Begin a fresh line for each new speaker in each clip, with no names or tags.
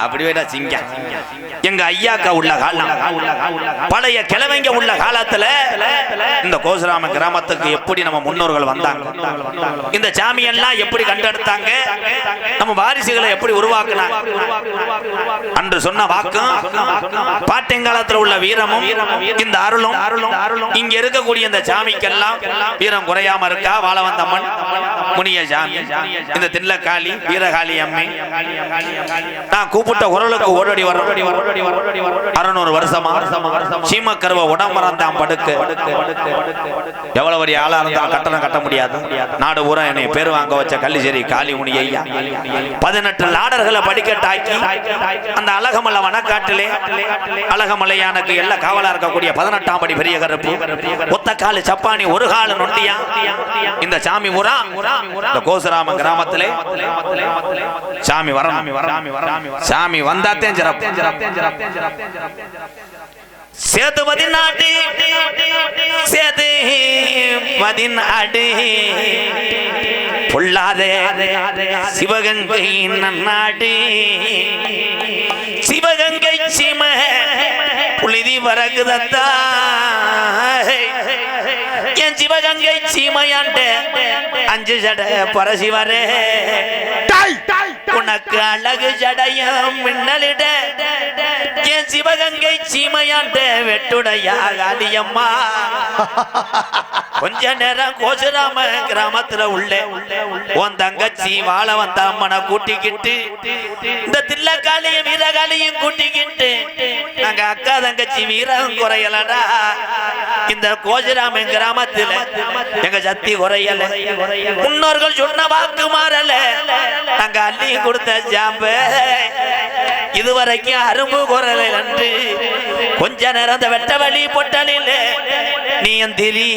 அப்படி வேடா சிங்கம். எங்க ஐயாக்கா உள்ள காலம், பழைய கிழவங்க உள்ள காலத்துல இந்த கோசுராம கிராமத்துக்கு எப்படி நம்ம முன்னோர்கள் வந்தாங்க, இந்த சாமியெல்லாம் எப்படி கண்டெடுத்தாங்க, நம்ம வாரிசுகளை எப்படி உருவாக்குனாங்க அன்று சொன்ன வாக்கும் பாட்டெங்காலத்தில் உள்ள வீரமும் இந்த அருளும் இங்க இருக்கக்கூடிய இந்த சாமிக்கெல்லாம் வீரம் குறையாம இருக்கா. வாழ வந்த மண் முனிய சாமி, இந்த தில்லக்காளி வீரகாளி அம்மை, நான் கூப்பிட்ட குரலுக்கு ஓடடி வர 600 வருஷமா சீமக்கருவ உடம்பரந்தான் படுக்க. எவ்வளவு பெரிய ஆளா இருந்தாலும் கட்டணம் கட்ட முடியாது. நாடு ஊரா என்னை பேர் வாங்க வச்ச கள்ளிச்சேரி காளி முனி ஐயா 18 லாடர்களை படிக்கட்டாக்கி அந்த அழகமலை வனக்காட்டிலே அழகமலையானுக்கு எல்லாம் காவலா இருக்கக்கூடிய 18ஆம் படி பெரிய கருப்பு ஒத்த காலு சப்பானி ஒரு காலு நொண்டியா இந்த சாமி முறா இந்த கோசுராம கிராமத்திலே சாமி வரணும். சாமி வந்தாத்தேன் சேது பதினாட்டு சேது பதினாடு பொல்லாதே சிவகங்கை நன்னாடு சிவகங்கை சீம புலிதி வரகுதத்தா என் சிவகங்கை சீமையாண்ட 5 ஜட பரசிவரே உனக்கு அழகு ஜடையும் மின்னலிட என் சிவகங்கை சீமையாண்ட வெட்டுடையா காளியம்மா. கொஞ்ச நேரம் கோசுராம கிராமத்துல உள்ள உன் தங்கச்சி வாழ வந்த அம்மனை கூட்டிக்கிட்டு இந்த தில்லக்காளியும் வீரகாளியும் கூட்டிக்கிட்டு நாங்க அக்கா தங்கச்சி வீரம் குறையலடா. இந்த கோசுராம கிராமத்துல எங்க சக்தி குறையல, முன்னோர்கள் சொன்ன வாக்கு மாறல, நாங்க அள்ளி கொடுத்த ஜாம்பு இதுவரைக்கும் அரும்பு குரல் என்று கொஞ்ச நேரம் அந்த வெட்ட வழி பொட்டலில் நீ எந்திரி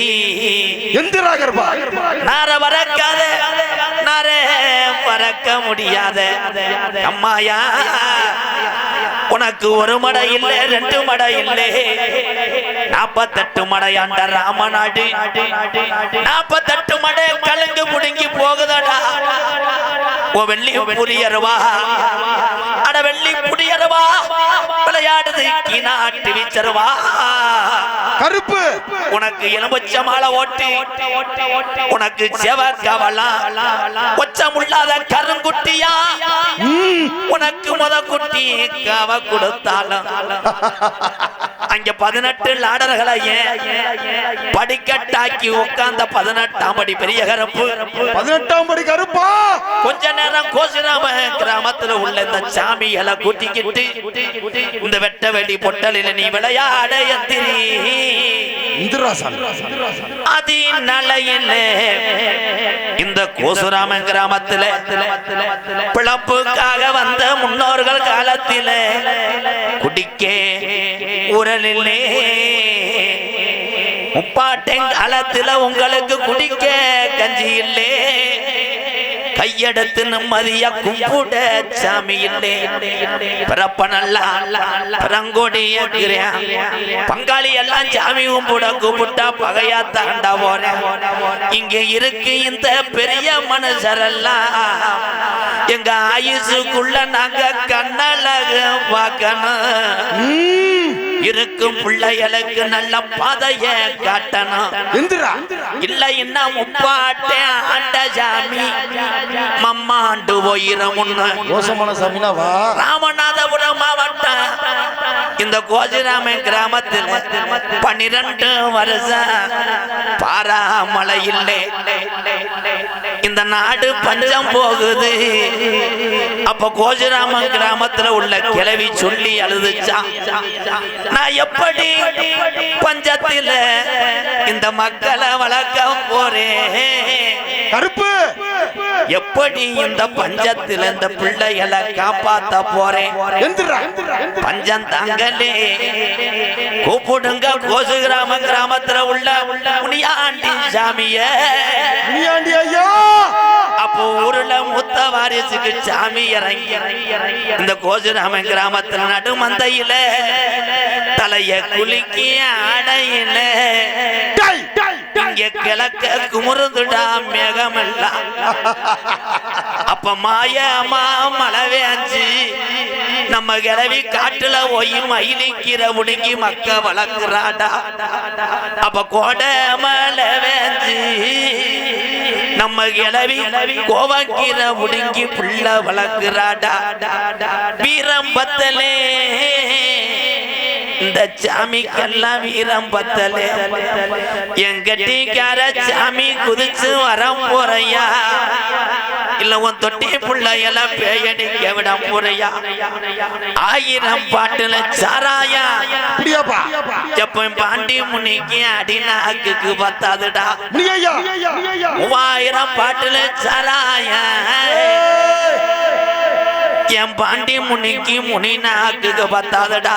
நார வரக்காத நார பறக்க முடியாத அம்மாயா. உனக்கு ஒரு மடை இல்லை 2 மடை இல்லை 48 மடையாண்ட ராமநாடு 48 மடை கலங்கு புடுங்கி போகுதடா. ஓ வெள்ளி புரியருவா அட வெள்ளி புடியருவா விளையாடுது நாட்டு வீச்சருவா கருப்பு. உனக்கு எலும்பச்ச மாலை ஓட்டி உனக்கு செவக்கவலா ஒச்சமுள்ளாத கருங்குட்டியா உனக்கு முத குட்டி கவ கொடுத்தாலும் அங்க 18 லாடர்களை படிக்கட்டாக்கி உட்கார்ந்த 18ஆம் படி பெரிய கருப்பு 18ஆம் படி கருப்பா கொஞ்ச நேரம் கோசுராம கிராமத்துல உள்ள இந்த சாமிகளை கூட்டிக்கிட்டு இந்த வெட்ட வெளி பொட்டலில நீ விளையாட எந்திரி அதி நலையில இந்த கோசுராம கிராமத்துல பிளப்புக்காக வந்த முன்னோர்கள் காலத்தில குடிக்க உரலில்லே முப்பாட்டெங்காலத்துல உங்களுக்கு குடிக்க கஞ்சி இல்லே கையெடுத்து நிம்மதியா கும்பிட சாமி இல்லே பிறப்ப நல்லா பிறங்கோடிய பங்காளி எல்லாம் சாமி கும்பிட கூப்பிட்டா பகையா தாண்டா போற. இங்க இருக்கு இந்த பெரிய மனுஷரெல்லாம் எங்க ஆயுசுக்குள்ள நாங்க கண்ணழக பார்க்கணும். இருக்கும் பிள்ளைகளுக்கு நல்ல பாதைய காட்டணும். இல்ல இன்னும் முப்பாட்டே ஆண்ட சாமி மம்மாண்டு போயிரும். ராமநாதபுரம் மாவட்டம் இந்த கோசுராம கிராமத்தில் 12 வருஷம் பாராமழை இல்லை. இந்த நாடு பஞ்சம் போகுது. அப்ப கோசுராம கிராமத்துல உள்ள கிழவி சொல்லி அழுதுச்சா, நான் எப்படி பஞ்சத்தில இந்த மக்களை வளர்க்க போறேன் கருப்பு, எப்படி இந்த பஞ்சத்தில் இந்த பிள்ளைகளை காப்பாத்த போறேன். பஞ்சம் தாங்கலே கூப்பிடுங்க கோசுராம கிராமத்துல உள்ள முனியாண்டி சாமிய. அப்போ ஊர்ல மூத்த வாரிசுக்கு சாமி இறங்கி இந்த கோசுராம கிராமத்துல நடுமந்தையில தலைய குலுக்கி அடையில இங்க கிழக்க குமுறுதுடா மேகமெல்லாம். அப்ப மாயமா மழை வேஞ்சு நம்ம கிளவி காட்டுல போய் மயிலிக்கிற உடுங்கி மக்க வளர்க்கிறாடா. அப்ப கோடை மழை வேஞ்சு நம்ம கிளவி கோவக்கிற உடுங்கி புள்ள வளர்க்கிறாடா. வீரம் பத்தலே இந்த சாமிக்கெல்லாம் வீரம் பத்தலே. எங்கட்டிக்கார சாமி குதிச்சு வரம் போறையா, இல்ல உன் தொட்டி புள்ளையெல்லாம் பேயடிக்க விட போறையா. 1000 பாட்டுல சாராயா எப்ப பாண்டி முனிக்கு அடிநாக்கு பத்தாதுடா. 3000 பாட்டுல சாராயா என் பாண்டி முனிக்கு முனிநாக்கு பத்தாதடா.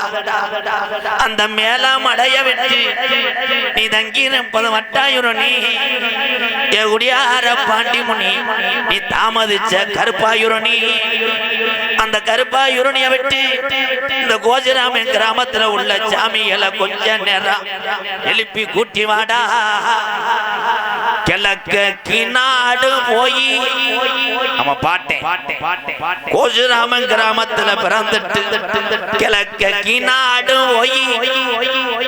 அந்த மேல மடைய விட்டு நீ தங்கி 30 வட்டாயுரணி எகுடியார பாண்டி முனி நீ தாமதிச்ச கருப்பாயுரணி. அந்த கருப்பாயுரணியை விட்டு இந்த கோஜராமன் கிராமத்துல உள்ள சாமிகளை கொஞ்ச நேரம் எழுப்பி கூட்டி வாடா. கிழக்கு நாடு போய் நம்ம பாட்டேன் கோஜராமன் கிராமத்துல பிறந்துட்டு கிழக்கு நாடு போய்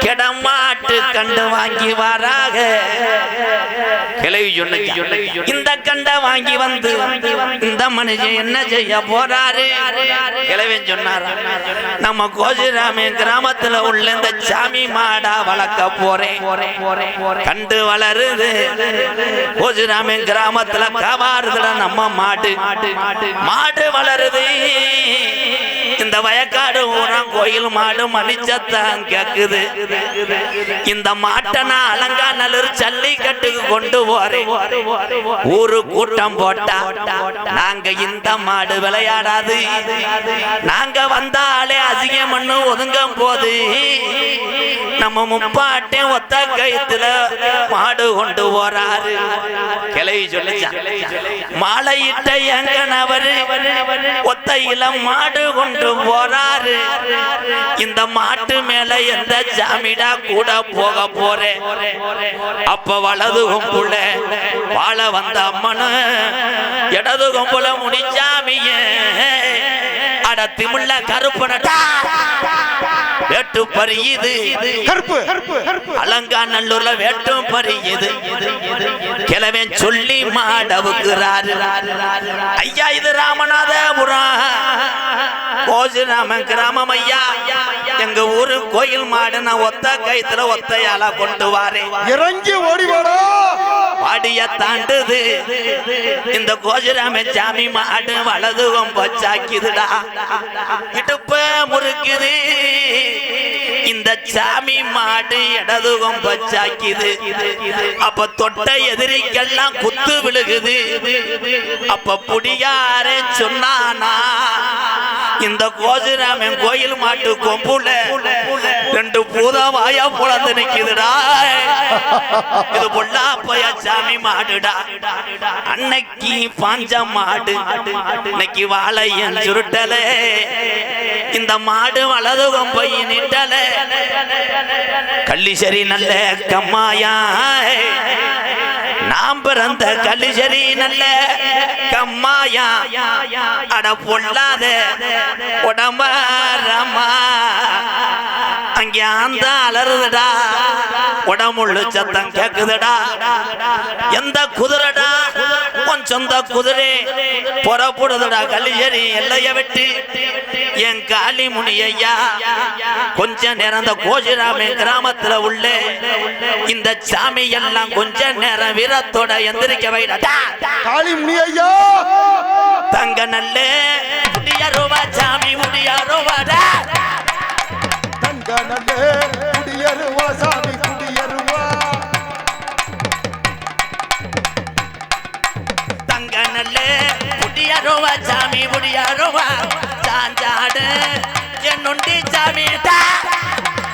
கிடமாட்டு கண்டு வாங்கி வராக. கிளவி இந்த கண்ட வாங்கி வந்து இந்த மனுஷன் என்ன செய்ய போறாரு? கிளவன் சொன்னாரா, நம்ம கோஜராமன் கிராமத்துல உள்ள இந்த சாமி மாடா வளர்க்க போறேன். கண்டு வளருது கோஜராமன் கிராமத்துல கவாறுதுடா நம்ம மாடு. மாடு வளருது இந்த வயக்காடு ஊரம் கோயில் மாடு மணிச்சத்தான் கேக்குது. இந்த மாட்டை நான் அலங்காநல்லூர் ஜல்லிக்கட்டுக்கு கொண்டு போறேன். ஊரு கூட்டம் போட்டா நாங்க இந்த மாடு விளையாடாது, நாங்க வந்தாலே அதிகம் மண்ணு ஒதுங்கும் போது நம்ம முப்பாட்டே ஒத்த கயித்துல மாடு கொண்டு போறாரு. கிளவி சொல்லிச்சா, மாலையிட்ட எங்கனவரு ஒத்தையில மாடு கொண்டு போறாரு. இந்த மாட்டு மேல எந்த ஜாமிடா கூட போக போறேன். அப்ப வலது கொம்புல வாழ வந்த அம்மனு இடது கொம்புல முடிச்சாமிய அடத்திமுள்ள கருப்பனடா வேட்டு பறியுது. அலங்காநல்லூர்ல வேட்டும் பறியுது. கிழவன் சொல்லி மாடவுக்குறாரு. ஐயா இது ராமநாதபுரம் கோஜராமன் கிராமம் ஐயா. எங்க ஊரு கோயில் மாடு நான் ஒத்த கைத்துல ஒத்தையால கொண்டு வாரேன்.
இறங்கி ஓடி வாடா.
வாடிய தாண்டுது இந்த கோஜராமன் சாமி மாடு வலது கொம்பச்சாக்குதுடா. இடுப்ப முறுக்குது இந்த சாமி மாடு இடது கொம்பச்சாக்குது. அப்ப தொட்ட எதிரிக்கெல்லாம் குத்து விழுகுது. அப்ப புடியாரே சொன்னானா, இந்த கோஜராமன் கோயில் மாட்டு கொம்புல 2 பூதவாயா புலந்து நிக்குதுடா. இது பொல்லாப்பைய சாமி மாடுடா. அன்னைக்கு பாஞ்ச மாடு இன்னைக்கு வாழையன் சுருட்டல. இந்த மாடு வலது கொம்பை நிட்டல. கள்ளிசரி நல்ல கம்மாயா நாம் பிறந்த கள்ளிசரி நல்ல கம்மாயா. அட பொல்லாத உடம்பரமா அங்கே அந்த அலறுதுடா. உடம்புள்ள சத்தம் கேக்குதுடா. எந்த குதிரடா உன் சொந்த குதிரை புறப்படுதுடா. கள்ளிசரி எல்லைய விட்டு என் காளி முனியா கொஞ்ச நேரம் இந்த கோஜராமன் கிராமத்துல உள்ள இந்த சாமி எல்லாம் கொஞ்ச நேரம் வீரத்தோட எந்திரிக்க வைடா.
காளி முனியா
தங்க நல்ல முடியருவா சாமி முடியருவாடா.
தங்க நல்ல முடியருவா சாமி முடியருவா.
தங்க நல்ல முடியருவா சாமி முடியருவா. சாஞ்சாடு என்னுண்டி சாமிடா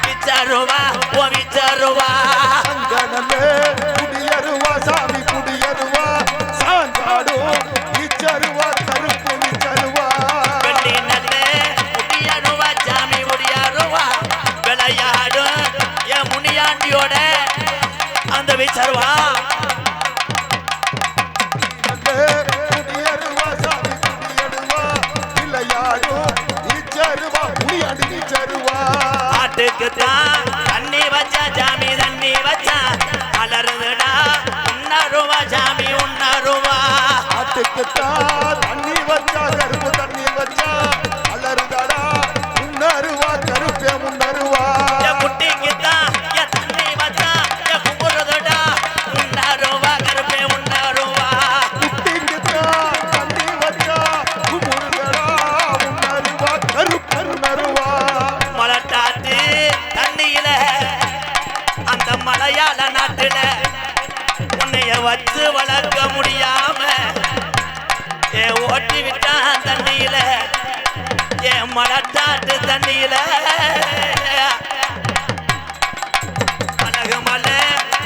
விச்சருவா ஓ விச்சருவா.
தங்க நல்ல முடியருவா சாமி முடியருவா. சாஞ்சாடு விச்சருவா கருப்பு விச்சருவா.
வெள்ளி நல்ல முடியருவா சாமி முடியருவா. விளையாடு என் முனியாண்டியோட அந்த விச்சருவா.
முடியருவா சாமி
ஆட்டுக்குத்தான் தண்ணி வச்சா சாமி தண்ணி வச்சா அலறுதுடா உன்னருவா சாமி உன்னருவா
ஆட்டுக்குத்தான் தண்ணி வச்சா கருப்பு தண்ணி வச்சா அலறுதடா உன்னருவா கருப்பே முன்னருவா
குட்டிக்குத்தான் தண்ணி வச்சா கும்புறதுடா உன்னருவா கருப்பே உன்னருவா
குட்டிக்குத்தான் தண்ணி வச்சா குமுறுதடா உன்னருவா கருப்பே முன்னருவா
மலட்டாத்து தண்ணியில அந்த மலையாள நாட்டுல உன்னைய வச்சு வளர்க்க முடியாம ஓட்டி விட்டான் தண்ணியில மலட்டாட்டு தண்ணியில மலகுமலை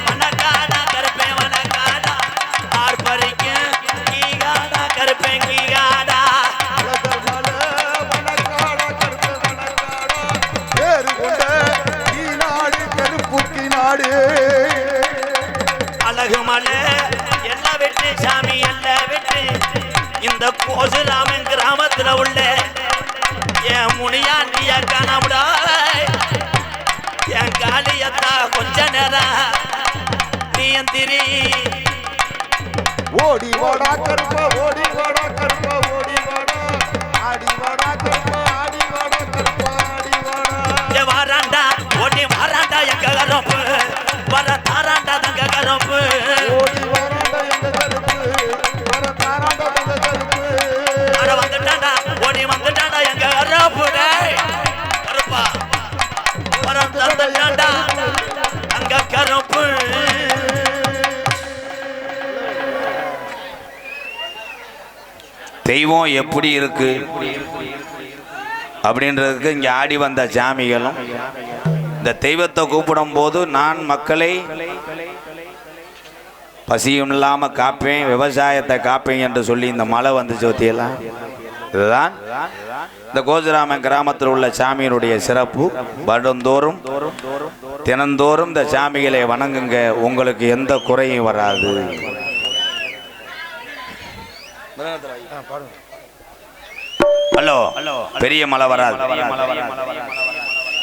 மணக்காடா கருப்பேன் வனக்காடா ஆர்ப்பரிக்கும் கீகாடா கருப்பேன் கீகாடா அழகுமலை எல்லாம் வெட்டு சாமி எல்லாம் வெட்டு இந்த கோசுராமன் கிராமத்துல உள்ள என் முனியாண்டிய காணாமடா என் காளியத்தா கொஞ்ச நேரம் நீ எந்திரி
ஓடி வாடா கருப்பா ஓடி வாடா கருப்பா ஓடி வாடா ஆடி வாடா கருப்பா ஆடி வாடா கருப்பா ஆடி வாடா
வாராண்டா ஓடி வாராண்டா எங்க கருப்பு வர தாராண்டா தங்க கருப்பு
ஓடி வாராண்டா எங்க கருப்பு வர தாராண்டா தங்க கருப்பு
அட வந்துட்டாண்டா ஓடி வந்துட்டாண்டா எங்க கருப்பு கருப்பா வர தந்தாண்டா அங்க கருப்பு தெய்வம் எப்படி இருக்கு அப்படின்றதுக்கு இங்கே ஆடி வந்த சாமிகளும் இந்த தெய்வத்தை கூப்பிடும் போது நான் மக்களை பசியும் இல்லாமல் காப்பேன் விவசாயத்தை காப்பேன் என்று சொல்லி இந்த மழை வந்துச்சு பற்றியெல்லாம் இதுதான் இந்த கோசுராமன் கிராமத்தில் உள்ள சாமியினுடைய சிறப்பு. வருடந்தோறும் தினந்தோறும் இந்த சாமிகளை வணங்குங்க, உங்களுக்கு எந்த குறையும் வராது. ஹலோ, பெரிய மழை வராது,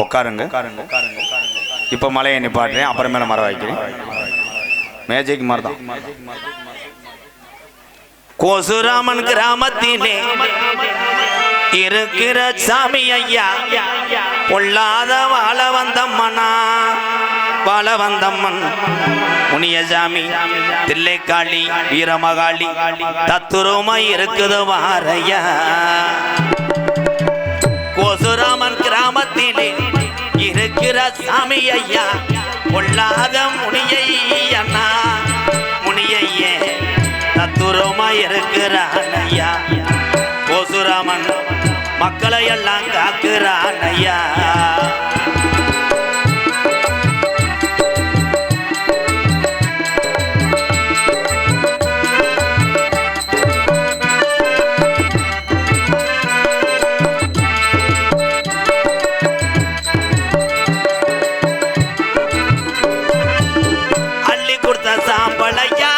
உட்காருங்க. இப்ப மழையை நிப்பாட்டுறேன், அப்புறமேல மரம் வைக்கிறேன். மேஜிக் மாதிரி தான். கோசுராமன் கிராமத்திலே இருக்கிற சாமி ஐயா பொல்லாத வாழ வந்தம்மனா வாழ வந்தம்மன் முனியசாமி தில்லைக்காளி வீரமகாளி தத்துரமா இருக்குது வாரையா. கோசுராமன் கிராமத்திலே இருக்கிற சாமி ஐயா பொல்லாத முனியை அண்ணா முனியையே தத்துரமா இருக்கிறான் ஐயா. கோசுராமன் மக்களை எல்லாம் காக்குறான் ஐயா. அள்ளி கொடுத்த சாம்பளையா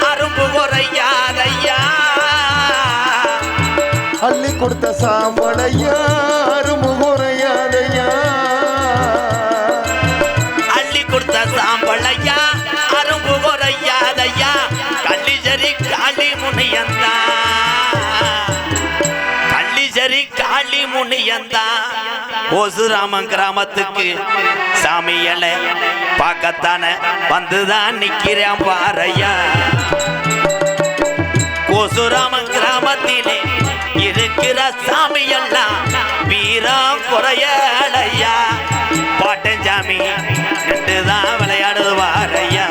அரும்பு குறையாதையா.
அள்ளி கொடுத்த சாம்பளையா அருமுகுறையாதையா.
அள்ளி கொடுத்த சாம்பளையா அரும்பு குறையாதையா. கள்ளிசரி காளி முனியந்தா கள்ளிசரி காளி முனியந்தா. கோசுராமன் கிராமத்துக்கு சாமியலை பார்க்கத்தானே வந்துதான் நிக்கிறேன் பாறையா. கோசுராமன் கிராமத்திலே இருக்கிற சாமி எல்லாம் வீரம் குறையலையா. பாட்டன் சாமி நின்றுதான் விளையாடுவாரையா.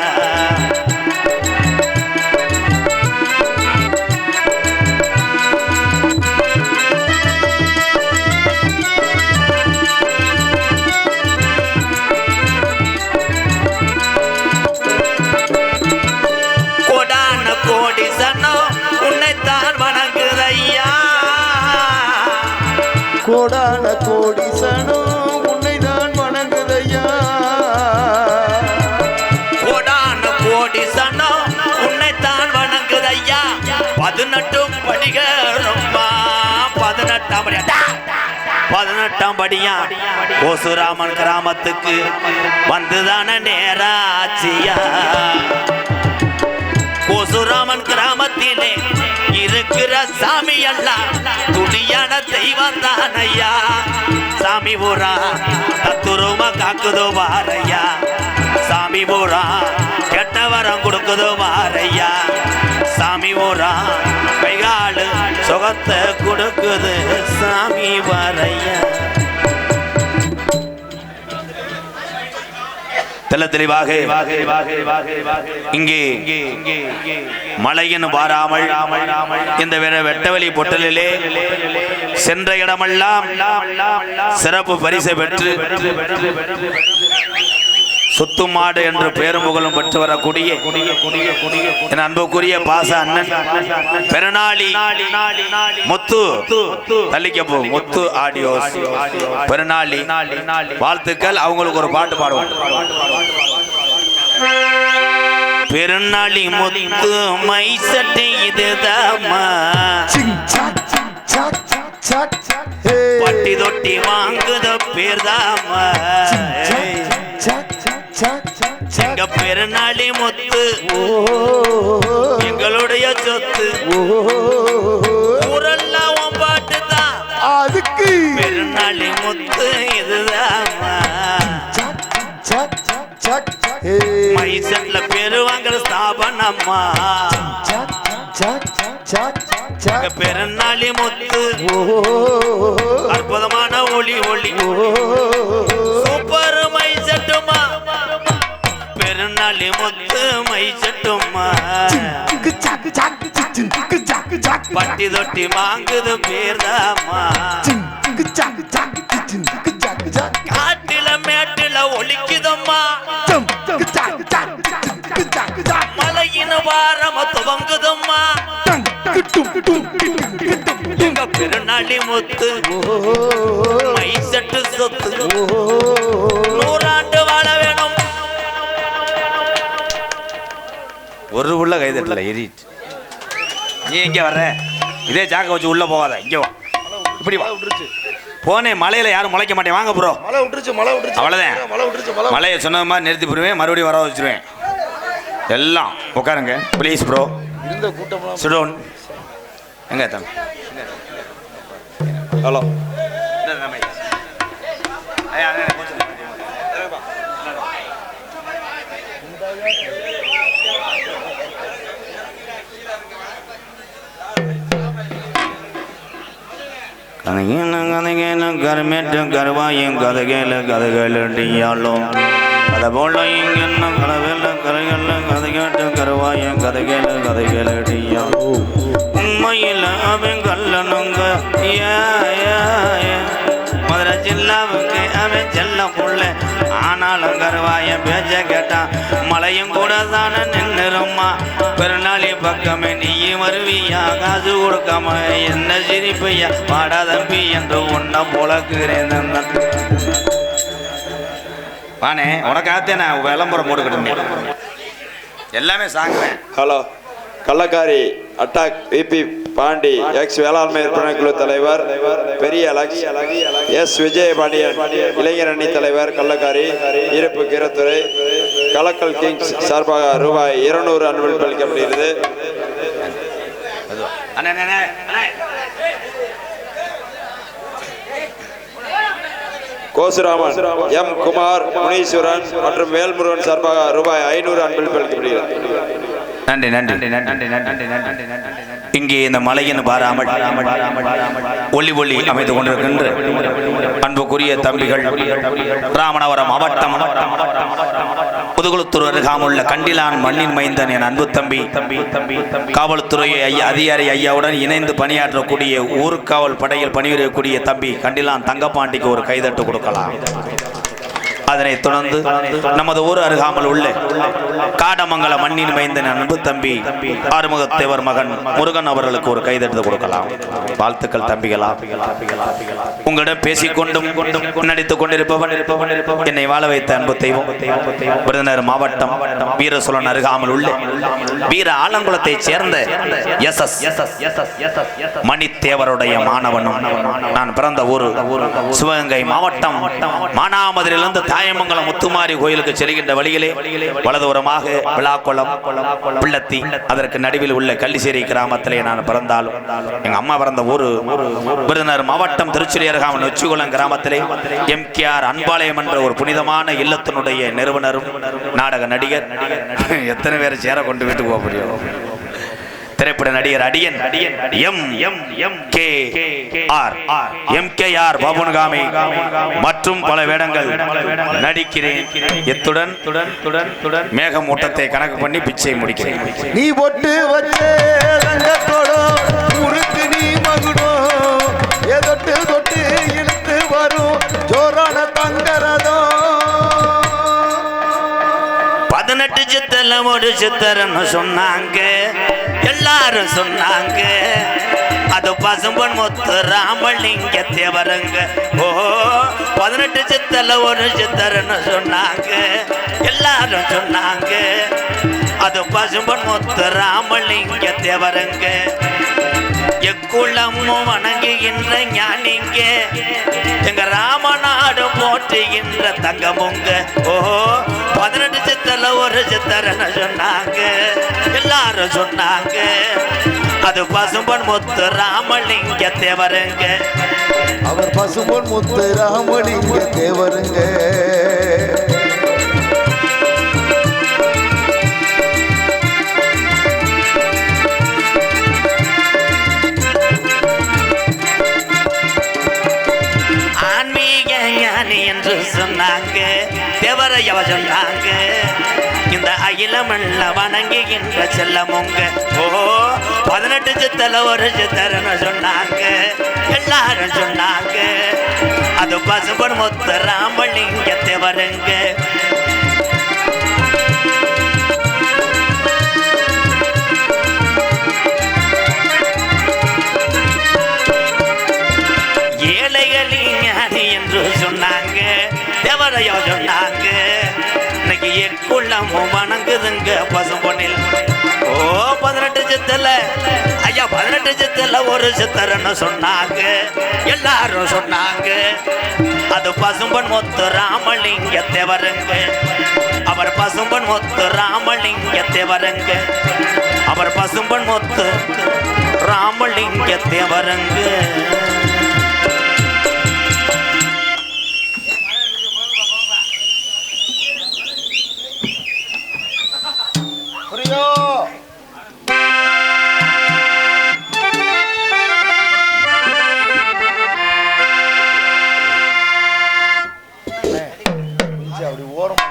கோடான கோடி சனோ உன்னைத்தான் வணங்குதையா.
கோடான கோடி சனோ உன்னைதான் வணங்குதையா.
கோடான கோடி சனோ உன்னைத்தான் வணங்குதையா. 18 படிகளும்மா 18ஆம் படி 18ஆம் படியா கோசுராமன் கிராமத்துக்கு வந்துதான நேராச்சியா. கோசுராமன் கிராமத்திலே இருக்கிற சாமி எல்லாம் துணியான தெய்வம் தானையா. சாமி ஊரா தத்துருமா காக்குதோ வாரையா. சாமி ஊரா கெட்ட வரம் கொடுக்குதோ வாரையா. சாமி ஊரா கைகாலு சுகத்தை கொடுக்குது சாமி வாரையா. தெளிவாக இங்கே மழையின் வாராமல் இந்த வெட்டவெளி பொட்டலிலே சென்ற இடமெல்லாம் சிறப்பு பரிசை பெற்று சுத்துமாடு என்று பேரும் புகழும் பெற்று வரக்கூடிய என் அன்புக்குரிய பாச அண்ணன் பெருநாளி முத்து தள்ளிக்கப்போ முத்து ஆடியோஸ் பெருநாளி வாழ்த்துக்கள். அவங்களுக்கு ஒரு பாட்டு பாடுவோம். பெருநாளி முத்து மை சட்டை இதுதாமா பட்டி தொட்டி வாங்குத பேர்தாமா. எங்க பெருநாளி முத்து எங்களுடைய சொத்து ஊரெல்லாம் பாட்டு தான் அதுக்கு பெருநாளி முத்து இதுதாமா. மைசட்ல பேரு வாங்குற ஸ்தாபனம்மா பெருநாளி முத்து அற்புதமான ஒளி ஒளி சூப்பர் மைசட்டுமா. பெருநாளி முத்து மைசட்டுமா பட்டி தொட்டி வாங்குது பேர்தாமா. காட்டில மேட்டில ஒலிக்குதம்மா மலையின் வாரம துவங்குதம்மா. எங்க பெருநாளி முத்து மைசட்டு சொத்து 100 ஆண்டு வாழ வேணும். ஒரு உள்ள கைதட்டல எரிட்டு நீ எங்க வர்ற? இதே ஜாக்க வச்சு உள்ள போகாத, இங்க வா. இப்படி வா. போனேன் மலையில யாரும் முளைக்க மாட்டேன். வாங்க ப்ரோ.
மழை விட்டுருச்சு
அவ்வளோதான். மலையை சொன்ன மாதிரி நிறுத்தி போடுவேன், மறுபடியும் வர வச்சிருவேன். எல்லாம் உட்காருங்க ப்ளீஸ் ப்ரோ. சுடோன் எங்க தம்பி? ஹலோ கருமேற்றம் கருவாயும் கதைகளும் கதை போல இங்க கலவையில் கதைகள் கதை கேட்டு கருவாயும் கதைகளும் உண்மையில் அவன் கல்லனுங்க மதுரை ஜில்லாவுக்கு அவன் செல்ல புள்ள. ஆனாலும் கருவாயம் பேச்ச கேட்டான் மலையும் கூட தானே நின்றுருமா. பெருநாளி பக்கமே நீயும் வருவியா காசு கொடுக்காம என்ன சிரிப்பையா பாடா தம்பி என்று ஒன்ன போலக்குறேன். வானே உனக்காத்தே நான் விளம்பரம் போட்டுக்கிட்டேன் எல்லாமே சாங்குறேன்.
ஹலோ கள்ளக்காரி அட்டாக் விபி பாண்டி எக்ஸ் வேளாண்மை விற்பனை குழு தலைவர் பெரிய அலக்ஸ் எஸ் விஜயபாண்டியன் இளைஞர் அணி தலைவர் கள்ளக்காரி இருப்பு கீரத்துறை கலக்கல் கிங்ஸ் சார்பாக ரூபாய் 200 அன்பளிப்பு அளிக்கப்படுகிறது. கோசுராமன் எம் குமார் முனீஸ்வரன் மற்றும் வேல்முருகன் சார்பாக ரூபாய் 500 அன்பளிப்பு அளிக்கப்படுகிறது.
நன்றி நன்றி நன்றி நன்றி நன்றி. இங்கே இந்த மலையின் பாராமல் ஒளி ஒளி அமைத்துக் கொண்டிருக்கின்ற அன்புக்குரிய தம்பிகள் ராமநாதபுரம் மாவட்டம் புதுகுளத்தூர் அருகாமுள்ள கண்டிலான் மண்ணின் மைந்தன் என் அன்பு தம்பி காவல்துறை அதிகாரி ஐயாவுடன் இணைந்து பணியாற்றக்கூடிய ஊர்காவல் படையில் பணிபுரியக்கூடிய தம்பி கண்டிலான் தங்கப்பாண்டிக்கு ஒரு கைதட்டு கொடுக்கலாம். அதனைத் தொடர்ந்து நமது ஊர் அருகாமல் உள்ள காடமங்கல மண்ணின் மைந்தன் அன்பு தம்பி ஆறுமுகத்தேவர் மகன் முருகன் அவர்களுக்கு ஒரு கைதெடுத்து கொடுக்கலாம். வாழ்த்துக்கள் தம்பிகளா. உங்களிடம் பேசிக்கொண்டும் நடித்துக் கொண்டிருப்பவன் என்னை வாழ வைத்த அன்பு தெய்வம் விருதுநகர் மாவட்டம் வீரசோழன் அருகாமல் உள்ள வீர ஆலங்குளத்தைச் சேர்ந்த மணித்தேவருடைய மாணவனும் நான் பிறந்த ஊர் சிவகங்கை மாவட்டம் மானாமதுரையிலிருந்து தாயமங்கலம் முத்துமாரி கோயிலுக்கு செல்கின்ற வழியிலே வலதுபுறமாக விழாக்குளம் பிள்ளத்தி அதற்கு நடுவில் உள்ள கள்ளிசேரி கிராமத்திலே நான் பிறந்தாலும் எங்க அம்மா பிறந்த ஊர் விருதுநகர் மாவட்டம் திருச்சுழி அருகாமல் நொச்சிகுளம் கிராமத்திலே எம்கேஆர் அன்பாலயம் என்ற ஒரு புனிதமான இல்லத்தினுடைய நிறுவனரும் நாடக நடிகர் எத்தனை பேரை சேர கொண்டு வீட்டுக்கு போக முடியும் திரைப்பட நடிகர் அடியன் எம்கேஆர் பாபுன்காமி மற்றும் பல வேடங்கள் நடிக்கிறேன். இத்துடன் மேகமூட்டத்தை கணக்கு பண்ணி பிச்சை முடிக்கிறேன்.
நீ பொட்டு வச்சே தங்கத்தோட முறுக்கு நீ மகுடோ எதொட்டு தொட்டு இழுத்து வரும் ஜோரான தங்கரதோ
18 சித்தல ஒரு சித்தரன்னு சொன்னாங்க எல்லாரும் சொன்னாங்க. அது பசும்பன் முத்து ராமலிங்க தேவருங்க. ஓ 18 சித்தல ஒரு சித்தரன்னு சொன்னாங்க எல்லாரும் சொன்னாங்க. அது பசும்பன் முத்து ராமலிங்க தேவருங்க. எக்குளமும் வணங்குகின்ற ஞானிங்க எங்க ராமநாடு போற்றுகின்ற தங்கமுங்க. ஓஹோ 18 சித்தல ஒரு சித்தரன்னு சொன்னாங்க எல்லாரும் சொன்னாங்க. அது பசும்பன் முத்து ராமலிங்க தேவருங்க.
அவர் பசும்பொன் முத்து ராமலிங்க தேவருங்க.
என்று சொன்னாங்க தேவரையவ சொன்னாங்க. இந்த அகிலமல்ல வணங்குகின்ற செல்லமுங்க. ஓ 18 சித்தல ஒரு சித்தரன்னு சொன்னாங்க எல்லாரும் சொன்னாங்க. அது பசும்பன் முத்து ராமலிங்க தேவருங்க. சொன்னாங்க தேவரையோ சொன்னாங்க. இன்னைக்கு எக்குள்ளமும் வணங்குதுங்க பசும்பொன்னில். ஓ 18 சித்தல ஐயா 18 சித்தல ஒரு சித்தரன்னு சொன்னாங்க எல்லாரும் சொன்னாங்க. அது பசும்பன் முத்து ராமலிங்க தேவருங்க. அவர் பசும்பன் முத்து ராமலிங்க தேவருங்க. அவர் பசும்பன் முத்து ராமலிங்க தேவருங்க.
அப்படி ஓரம்